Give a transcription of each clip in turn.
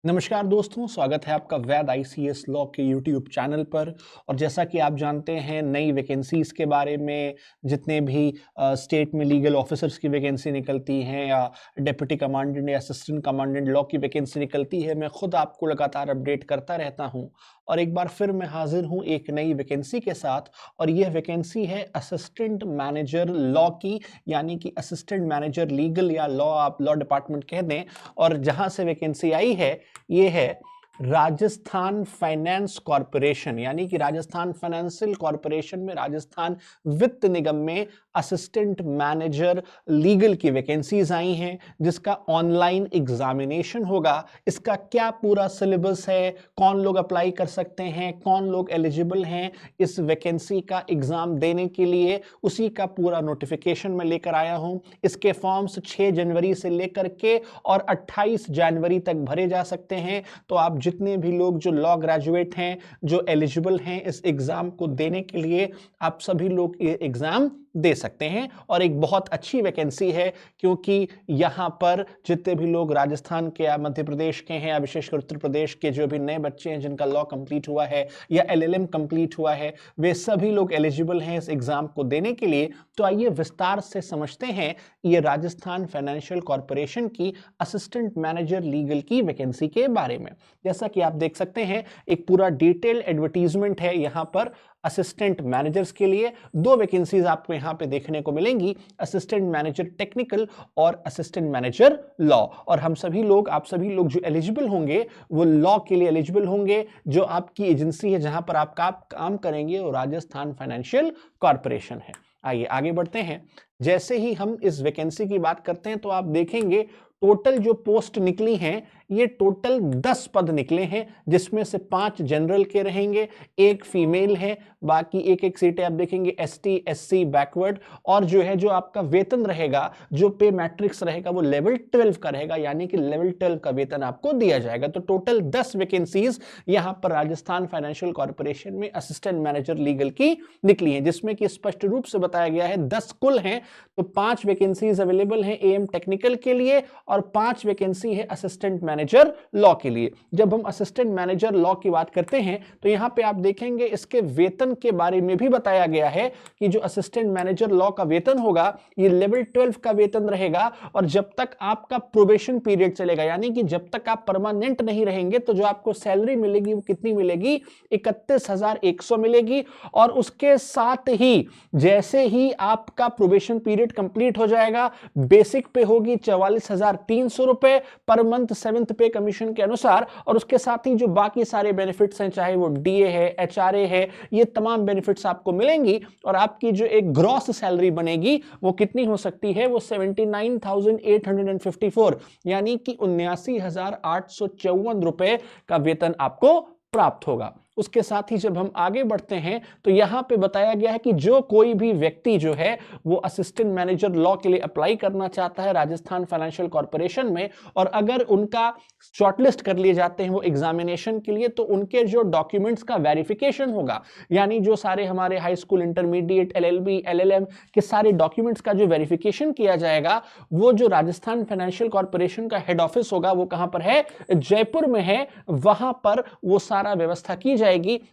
नमस्कार दोस्तों, स्वागत है आपका वैद आईसीएस लॉ के यूट्यूब चैनल पर। और जैसा कि आप जानते हैं, नई वैकेंसीज़ के बारे में जितने भी स्टेट में लीगल ऑफिसर्स की वैकेंसी निकलती हैं या डिप्टी कमांडेंट या असिस्टेंट कमांडेंट लॉ की वैकेंसी निकलती है, मैं खुद आपको लगातार अपडेट करता रहता हूं। और एक बार फिर मैं हाजिर हूं एक नई वैकेंसी के साथ, और यह वैकेंसी है असिस्टेंट मैनेजर लॉ की, यानी कि असिस्टेंट मैनेजर लीगल या लॉ, आप लॉ डिपार्टमेंट कह दें। और जहां से वैकेंसी आई है ये है राजस्थान फाइनेंस कॉरपोरेशन, यानी कि राजस्थान फाइनेंशियल कॉरपोरेशन में, राजस्थान वित्त निगम में असिस्टेंट मैनेजर लीगल की वैकेंसीज आई हैं, जिसका ऑनलाइन एग्जामिनेशन होगा। इसका क्या पूरा सिलेबस है, कौन लोग अप्लाई कर सकते हैं, कौन लोग एलिजिबल हैं इस वैकेंसी का एग्जाम देने के लिए, उसी का पूरा नोटिफिकेशन मैं लेकर आया हूं। इसके फॉर्म्स 6 जनवरी से लेकर के और 28 जनवरी तक भरे जा सकते हैं। तो आप जितने भी लोग जो लॉ ग्रेजुएट हैं, जो एलिजिबल हैं इस एग्जाम को देने के लिए, आप सभी लोग ये एग्जाम दे सकते हैं। और एक बहुत अच्छी वैकेंसी है, क्योंकि यहां पर जितने भी लोग राजस्थान के या मध्य प्रदेश के हैं या विशेषकर उत्तर प्रदेश के जो भी नए बच्चे हैं जिनका लॉ कंप्लीट हुआ है या एलएलएम कंप्लीट हुआ है, वे सभी लोग एलिजिबल हैं इस एग्जाम को देने के लिए। तो आइए विस्तार से समझते हैं ये राजस्थान फाइनेंशियल कॉरपोरेशन की असिस्टेंट मैनेजर लीगल की वैकेंसी के बारे में। जैसा कि आप देख सकते हैं, एक पूरा डिटेल एडवर्टीजमेंट है यहां पर असिस्टेंट मैनेजर्स के लिए। 2 वैकेंसीज आपको यहां पे देखने को मिलेंगी, असिस्टेंट मैनेजर टेक्निकल और असिस्टेंट मैनेजर लॉ। और हम सभी लोग, आप सभी लोग जो एलिजिबल होंगे वो लॉ के लिए एलिजिबल होंगे। जो आपकी एजेंसी है जहां पर आप काम करेंगे वो राजस्थान फाइनेंशियल कॉरपोरेशन है। आइए आगे बढ़ते हैं। जैसे ही हम इस वैकेंसी की बात करते हैं तो आप देखेंगे टोटल जो पोस्ट निकली हैं, ये टोटल 10 पद निकले हैं, जिसमें से 5 जनरल के रहेंगे, 1 फीमेल है, बाकी एक सीटें आप देखेंगे एसटी एससी बैकवर्ड। और जो है, जो आपका वेतन रहेगा, जो पे मैट्रिक्स रहेगा, वो लेवल 12 का रहेगा, यानी कि लेवल 12 का वेतन आपको दिया जाएगा। तो टोटल 10 वैकेंसीज यहां पर राजस्थान फाइनेंशियल कॉरपोरेशन में असिस्टेंट मैनेजर लीगल की निकली है, जिसमें कि स्पष्ट रूप से बताया गया है 10 कुल हैं। तो 5 वैकेंसीज अवेलेबल हैं एएम टेक्निकल के लिए और 5 वैकेंसी है असिस्टेंट मैनेजर लॉ के लिए। जब हम असिस्टेंट मैनेजर लॉ की बात करते हैं तो यहां पे आप देखेंगे इसके वेतन के बारे में भी बताया गया है कि जो असिस्टेंट मैनेजर लॉ का वेतन होगा ये लेवल 12 का वेतन रहेगा। और जब तक आपका प्रोबेशन पीरियड चलेगा, यानी कि जब तक आप परमानेंट नहीं रहेंगे, तो जो आपको सैलरी मिलेगी वो कितनी मिलेगी, 31,100 मिलेगी। और उसके साथ ही जैसे ही आपका प्रोबेशन पीरियड कंप्लीट हो जाएगा, बेसिक पे होगी 44,300 रुपए पर मंथ 7th पे कमीशन के अनुसार। और उसके साथ ही जो बाकी सारे बेनिफिट्स हैं, चाहे वो डीए है, एचआरए है, ये तमाम बेनिफिट्स आपको मिलेंगी। और आपकी जो एक ग्रॉस सैलरी बनेगी वो कितनी हो सकती है, वो 79,854, यानी कि 79,854 रुपए का वेतन आपको प्राप्त होगा। उसके साथ ही जब हम आगे बढ़ते हैं तो यहां पे बताया गया है कि जो कोई भी व्यक्ति जो है वो असिस्टेंट मैनेजर लॉ के लिए अप्लाई करना चाहता है राजस्थान फाइनेंशियल कॉरपोरेशन में, और अगर उनका शॉर्टलिस्ट कर लिए जाते हैं वो एग्जामिनेशन के लिए, तो उनके जो डॉक्यूमेंट्स का वेरिफिकेशन होगा, यानी जो सारे हमारे high school, intermediate, LLB, LLM के सारे डॉक्यूमेंट्स का जो वेरिफिकेशन किया जाएगा, वो जो राजस्थान फाइनेंशियल कॉरपोरेशन का हेड ऑफिस होगा वो कहां पर है, जयपुर में है, वहां पर वो सारा व्यवस्था की जाएगी।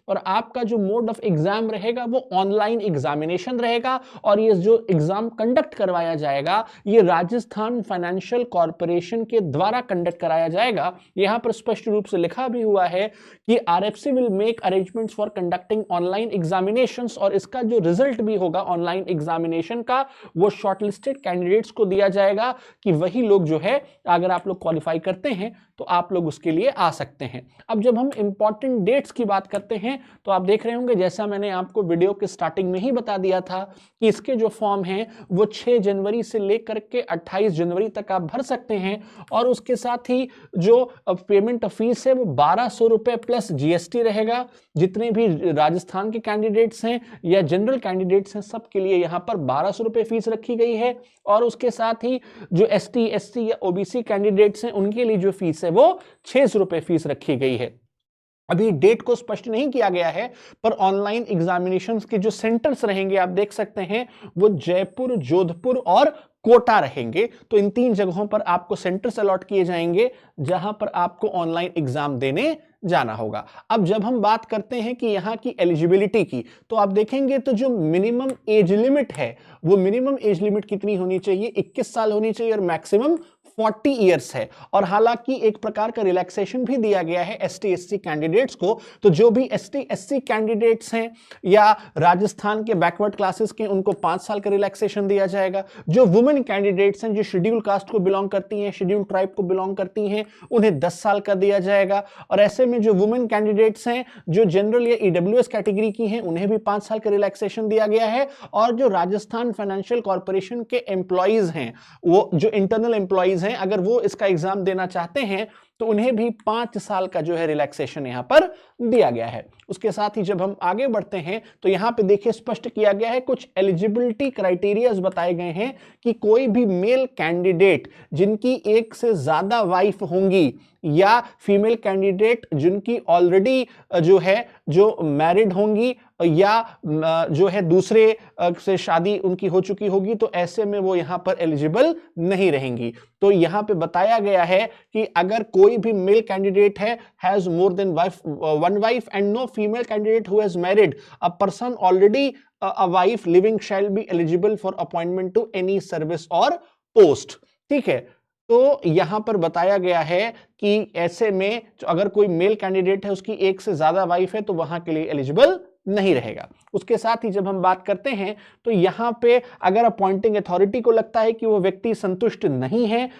और आपका जो मोड ऑफ एग्जाम रहेगा वो ऑनलाइन एग्जामिनेशन रहेगा। और ये जो एग्जाम कंडक्ट करवाया जाएगा ये राजस्थान फाइनेंशियल कॉरपोरेशन के द्वारा कंडक्ट कराया जाएगा। यहां पर स्पष्ट रूप से लिखा भी हुआ है कि RFC will make arrangements for conducting online examinations. और इसका जो रिजल्ट भी होगा ऑनलाइन एग्जामिनेशन का, वो शॉर्टलिस्टेड कैंडिडेट्स को दिया जाएगा कि वही लोग जो है, अगर आप लोग क्वालिफाई करते हैं तो आप लोग उसके लिए आ सकते हैं। अब जब हम इंपॉर्टेंट डेट्स की बात करते हैं तो आप देख रहे होंगे, जैसा मैंने आपको वीडियो के स्टार्टिंग में ही बता दिया था कि इसके जो फॉर्म हैं वो 6 जनवरी से लेकर के 28 जनवरी तक आप भर सकते हैं। और उसके साथ ही जो पेमेंट फीस है वो 1200 रुपए प्लस जीएसटी रहेगा। जितने भी राजस्थान के कैंडिडेट्स हैं या जनरल कैंडिडेट्स हैं, सबके लिए यहां पर 1200 रुपए फीस रखी गई है। और उसके साथ ही जो एसटी एससी या ओबीसी कैंडिडेट्स हैं उनके लिए जो फीस है वो 600 रुपए फीस रखी गई है। अभी डेट को स्पष्ट नहीं किया गया है, पर ऑनलाइन एग्जामिनेशंस के जो सेंटर्स रहेंगे आप देख सकते हैं वो जयपुर, जोधपुर और कोटा रहेंगे। तो इन 3 जगहों पर आपको सेंटर्स अलॉट किए जाएंगे जहां पर आपको ऑनलाइन एग्जाम देने जाना होगा। अब जब हम बात करते हैं कि यहां की एलिजिबिलिटी की, तो आप देखेंगे तो जो मिनिमम एज लिमिट है, वो मिनिमम एज लिमिट कितनी होनी चाहिए? 21 साल होनी चाहिए और मैक्सिमम 40 इयर्स है। और हालांकि एक प्रकार का रिलैक्सेशन भी दिया गया है एसटी एससी कैंडिडेट्स को। तो जो भी एसटी एससी कैंडिडेट्स हैं या राजस्थान के बैकवर्ड क्लासेस के, उनको 5 साल का रिलैक्सेशन दिया जाएगा। जो वुमेन कैंडिडेट्स हैं, जो शेड्यूल कास्ट को बिलोंग करती हैं, शेड्यूल ट्राइब को बिलोंग करती हैं, उन्हें 10 साल का दिया जाएगा। और ऐसे में जो वुमेन कैंडिडेट्स हैं जो जनरल या ईडब्ल्यूएस कैटेगरी की हैं, उन्हें भी 5 साल का रिलैक्सेशन दिया गया है। और जो राजस्थान फाइनेंशियल कॉर्पोरेशन के एम्प्लॉइज हैं, वो जो इंटरनल एम्प्लॉइज हैं, अगर वो इसका एग्जाम देना चाहते हैं तो उन्हें भी 5 साल का जो है रिलैक्सेशन यहां पर दिया गया है। उसके साथ ही जब हम आगे बढ़ते हैं तो यहां पे देखिए स्पष्ट किया गया है, कुछ एलिजिबिलिटी क्राइटेरियाज बताए गए हैं कि कोई भी मेल कैंडिडेट जिनकी एक से ज्यादा वाइफ होंगी या फीमेल कैंडिडेट जिनकी ऑलरेडी जो मैरिड होंगी या जो है दूसरे से शादी उनकी हो चुकी होगी, तो ऐसे में वो यहां पर एलिजिबल नहीं रहेंगी। तो यहां पे बताया गया है कि अगर कोई भी मेल कैंडिडेट है has more than one wife and no female candidate who has married a person already a wife living shall be eligible for appointment to any service और पोस्ट। ठीक है, तो यहां पर बताया गया है कि ऐसे में अगर कोई मेल कैंडिडेट है उसकी एक से ज्यादा वाइफ है तो वहां के लिए एलिजिबल नहीं रहेगा। उसके साथ ही जब हम बात करते हैं तो यहां पे अगर अपॉइंटिंग अथॉरिटी को लगता है कि वो व्यक्ति संतुष्ट नहीं है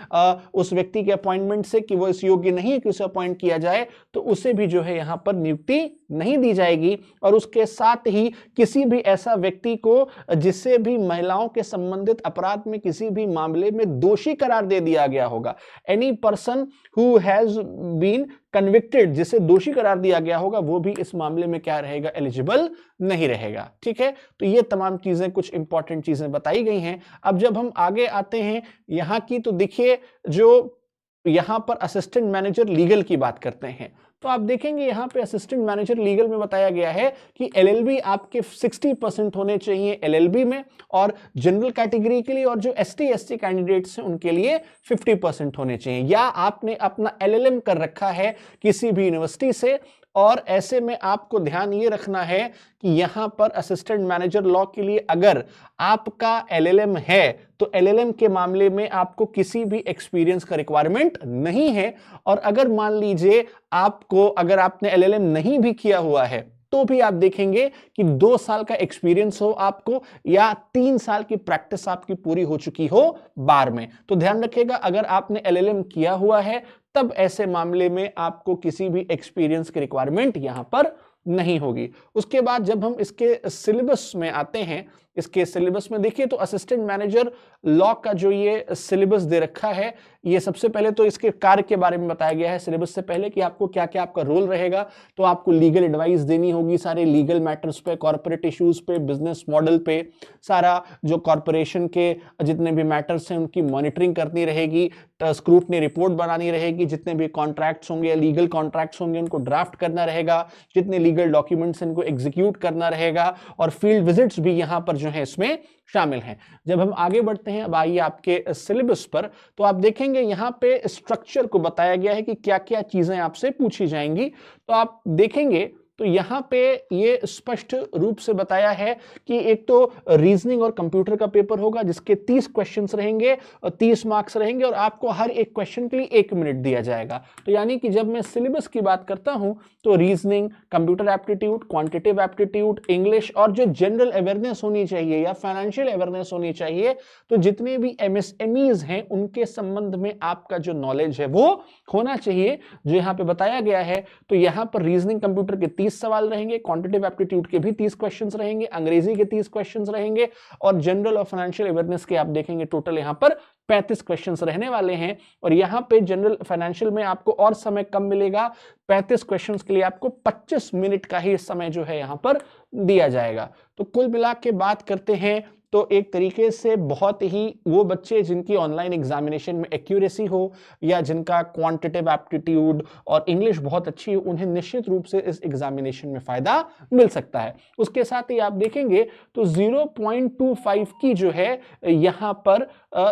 उस व्यक्ति के अपॉइंटमेंट से, कि वो इस योग्य नहीं है कि उसे अपॉइंट किया जाए, तो उसे भी जो है यहां पर नियुक्ति नहीं दी जाएगी। और उसके साथ ही किसी भी ऐसा व्यक्ति को जिससे भी महिलाओं के संबंधित अपराध में किसी भी मामले में दोषी करार दे दिया गया होगा, any person who has been convicted, जिसे दोषी करार दिया गया होगा, वो भी इस मामले में क्या रहेगा? एलिजिबल नहीं रहेगा। ठीक है, तो ये तमाम चीजें, कुछ इंपॉर्टेंट चीजें बताई गई हैं। अब जब हम आगे आते हैं यहां की, तो देखिए जो यहां पर असिस्टेंट मैनेजर लीगल की बात करते हैं, तो आप देखेंगे यहां पे असिस्टेंट मैनेजर लीगल में बताया गया है कि एलएलबी आपके 60% होने चाहिए एलएलबी में, और जनरल कैटेगरी के लिए और जो एसटी एससी कैंडिडेट्स हैं उनके लिए 50% होने चाहिए, या आपने अपना एलएलएम कर रखा है किसी भी यूनिवर्सिटी से। और ऐसे में आपको ध्यान ये रखना है कि यहां पर असिस्टेंट मैनेजर लॉ के लिए अगर आपका एलएलएम है तो एलएलएम के मामले में आपको किसी भी एक्सपीरियंस का रिक्वायरमेंट नहीं है। और अगर मान लीजिए अगर आपने एलएलएम नहीं भी किया हुआ है तो भी आप देखेंगे कि 2 साल का एक्सपीरियंस हो आपको या 3 साल की प्रैक्टिस आपकी पूरी हो चुकी हो बार में। तो ध्यान रखिएगा, अगर आपने एलएलएम किया हुआ है तब ऐसे मामले में आपको किसी भी एक्सपीरियंस की रिक्वायरमेंट यहां पर नहीं होगी। उसके बाद जब हम इसके सिलेबस में आते हैं, इसके सिलेबस में देखिए तो असिस्टेंट मैनेजर लॉ का जो ये सिलेबस दे रखा है, ये सबसे पहले तो इसके कार्य के बारे में बताया गया है सिलेबस से पहले कि आपको क्या क्या आपका रोल रहेगा। तो आपको लीगल एडवाइस देनी होगी सारे लीगल मैटर्स पे, कॉर्पोरेट इश्यूज पे, बिजनेस मॉडल पे, सारा जो कॉर्पोरेशन के जितने भी मैटर्स हैं उनकी मॉनिटरिंग करनी रहेगी, स्क्रूटनी रिपोर्ट बनानी रहेगी, जितने भी कॉन्ट्रैक्ट्स होंगे, लीगल कॉन्ट्रैक्ट्स होंगे उनको ड्राफ्ट करना रहेगा, जितने लीगल डॉक्यूमेंट्स इनको एग्जीक्यूट करना रहेगा, और फील्ड विजिट्स भी यहां पर जो है इसमें शामिल हैं। जब हम आगे बढ़ते हैं, अब आइए आपके सिलेबस पर, तो आप देखेंगे यहां पे स्ट्रक्चर को बताया गया है कि क्या क्या चीजें आपसे पूछी जाएंगी। तो आप देखेंगे तो यहां पे ये स्पष्ट रूप से बताया है कि एक तो रीजनिंग और कंप्यूटर का पेपर होगा जिसके 30 क्वेश्चंस रहेंगे और 30 मार्क्स रहेंगे, और आपको हर एक क्वेश्चन के लिए 1 मिनट दिया जाएगा। तो यानी कि जब मैं सिलेबस की बात करता हूं तो reasoning, computer aptitude, quantitative aptitude, English, और जो जनरल अवेयरनेस होनी चाहिए या फाइनेंशियल अवेयरनेस होनी चाहिए, तो जितने भी एमएसएमईज हैं उनके संबंध में आपका जो नॉलेज है वो होना चाहिए, जो यहां पे बताया गया है। तो यहां पर रीजनिंग कंप्यूटर के 30 सवाल रहेंगे, क्वांटिटेटिव एप्टीट्यूड के भी 30 क्वेश्चंस रहेंगे, अंग्रेजी के 30 क्वेश्चंस रहेंगे, और जनरल और फाइनेंशियल अवेयरनेस के आप देखेंगे टोटल यहां पर 35 क्वेश्चंस रहने वाले हैं। और यहां पे जनरल फाइनेंशियल में आपको और समय कम मिलेगा, 35 क्वेश्चंस के लिए आपको 25 मिनट का ही समय जो है यहां पर दिया जाएगा। तो कुल मिला के बात करते हैं तो एक तरीके से बहुत ही वो बच्चे जिनकी ऑनलाइन एग्जामिनेशन में एक्यूरेसी हो या जिनका क्वांटिटेटिव एप्टीट्यूड और इंग्लिश बहुत अच्छी हो, उन्हें निश्चित रूप से इस एग्जामिनेशन में फायदा मिल सकता है। उसके साथ ही आप देखेंगे तो 0.25 की जो है यहां पर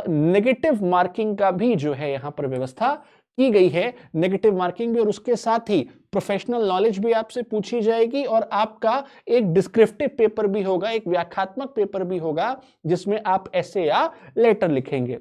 नेगेटिव मार्किंग का भी जो है यहां पर व्यवस्था की गई है, नेगेटिव मार्किंग भी, और उसके साथ ही प्रोफेशनल नॉलेज भी आपसे पूछी जाएगी और आपका एक डिस्क्रिप्टिव पेपर भी होगा, एक व्याख्यात्मक पेपर भी होगा जिसमें आप ऐसे या लेटर लिखेंगे।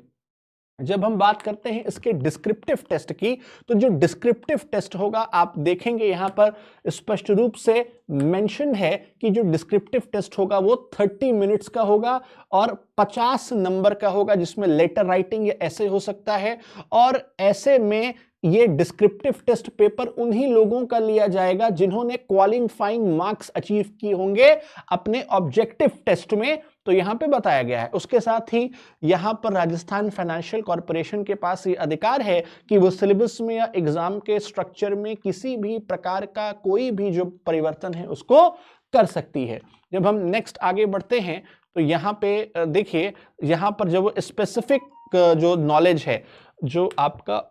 जब हम बात करते हैं इसके डिस्क्रिप्टिव टेस्ट की, तो जो डिस्क्रिप्टिव टेस्ट होगा आप देखेंगे यहां पर स्पष्ट रूप से मेंशन है कि जो डिस्क्रिप्टिव टेस्ट होगा वो 30 मिनट्स का होगा और 50 नंबर का होगा, जिसमें लेटर राइटिंग या ऐसे हो सकता है। और ऐसे में ये डिस्क्रिप्टिव टेस्ट पेपर उन्हीं लोगों का लिया जाएगा जिन्होंने क्वालिफाइंग मार्क्स अचीव किए होंगे अपने ऑब्जेक्टिव टेस्ट में, तो यहां पे बताया गया है। उसके साथ ही यहां पर राजस्थान फाइनेंशियल कॉर्पोरेशन के पास ये अधिकार है कि वो सिलेबस में या एग्जाम के स्ट्रक्चर में किसी भी प्रकार का कोई भी जो परिवर्तन है उसको कर सकती है। जब हम नेक्स्ट आगे बढ़ते हैं तो यहां पे देखिए, यहां पर जब स्पेसिफिक जो नॉलेज है, जो आपका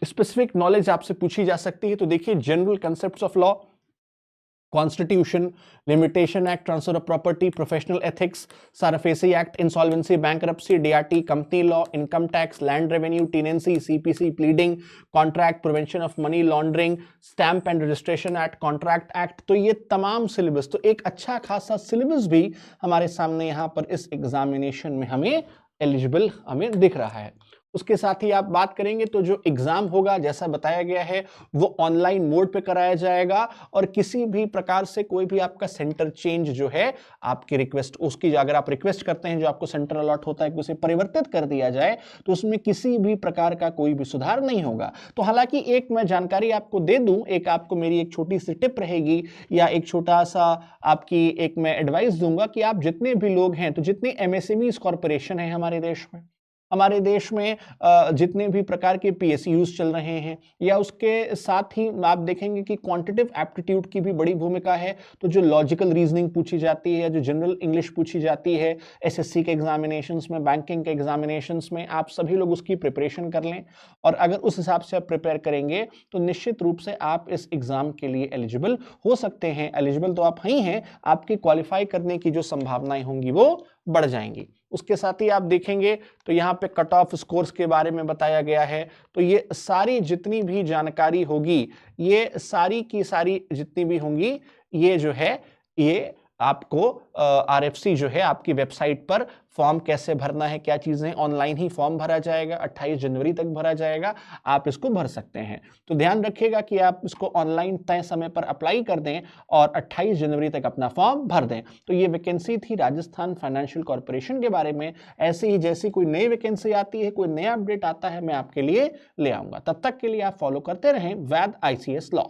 स्पेसिफिक नॉलेज आपसे पूछी जा सकती है, तो देखिए general concepts of law, constitution, limitation act, transfer of property, professional ethics, SARFAESI act, insolvency, bankruptcy, DRT, company law, income tax, land revenue, tenancy, CPC, pleading, contract, prevention of money laundering, stamp and registration act, contract act, तो ये तमाम syllabus, तो एक अच्छा खासा syllabus भी हमारे सामने यहां पर इस एग्जामिनेशन में हमें एलिजिबल हमें दिख रहा है। उसके साथ ही आप बात करेंगे तो जो एग्जाम होगा जैसा बताया गया है वो ऑनलाइन मोड पे कराया जाएगा और किसी भी प्रकार से कोई भी आपका सेंटर चेंज जो है, आपकी रिक्वेस्ट उसकी अगर आप रिक्वेस्ट करते हैं जो आपको सेंटर अलॉट होता है कि उसे परिवर्तित कर दिया जाए, तो उसमें किसी भी प्रकार का कोई भी सुधार नहीं होगा। तो हालांकि एक मैं जानकारी आपको दे दूं, एक आपको मेरी एक छोटी सी टिप रहेगी या एक छोटा सा आपकी एक मैं एडवाइस दूंगा कि आप जितने भी लोग हैं, तो जितने एमएसएमईज कॉर्पोरेशन है हमारे देश में जितने भी प्रकार के पीएसयूज चल रहे हैं, या उसके साथ ही आप देखेंगे कि क्वांटिटेटिव एप्टीट्यूड की भी बड़ी भूमिका है। तो जो लॉजिकल रीजनिंग पूछी जाती है, जो जनरल इंग्लिश पूछी जाती है एसएससी के एग्जामिनेशंस में, बैंकिंग के एग्जामिनेशंस में, आप सभी लोग उसकी प्रिपरेशन कर लें और अगर उस हिसाब से आप प्रिपेयर करेंगे तो निश्चित रूप से आप इस एग्जाम के लिए एलिजिबल हो सकते हैं। एलिजिबल तो आप ही हैं, आपकी क्वालिफाई करने की जो संभावनाएं होंगी वो बढ़ जाएंगी। उसके साथ ही आप देखेंगे तो यहाँ पे कट ऑफ स्कोर्स के बारे में बताया गया है। तो ये सारी जितनी भी जानकारी होगी, ये सारी की सारी जितनी भी होंगी, ये जो है ये आपको आरएफसी जो है आपकी वेबसाइट पर फॉर्म कैसे भरना है, क्या चीजें, ऑनलाइन ही फॉर्म भरा जाएगा, 28 जनवरी तक भरा जाएगा, आप इसको भर सकते हैं। तो ध्यान रखिएगा कि आप इसको ऑनलाइन तय समय पर अप्लाई कर दें और 28 जनवरी तक अपना फॉर्म भर दें। तो ये वैकेंसी थी राजस्थान फाइनेंशियल कॉर्पोरेशन के बारे में। ऐसे ही जैसी कोई नई वैकेंसी आती है, कोई नया अपडेट आता है, मैं आपके लिए ले आऊंगा। तब तक के लिए आप फॉलो करते रहें वैद आईसीएस लॉ।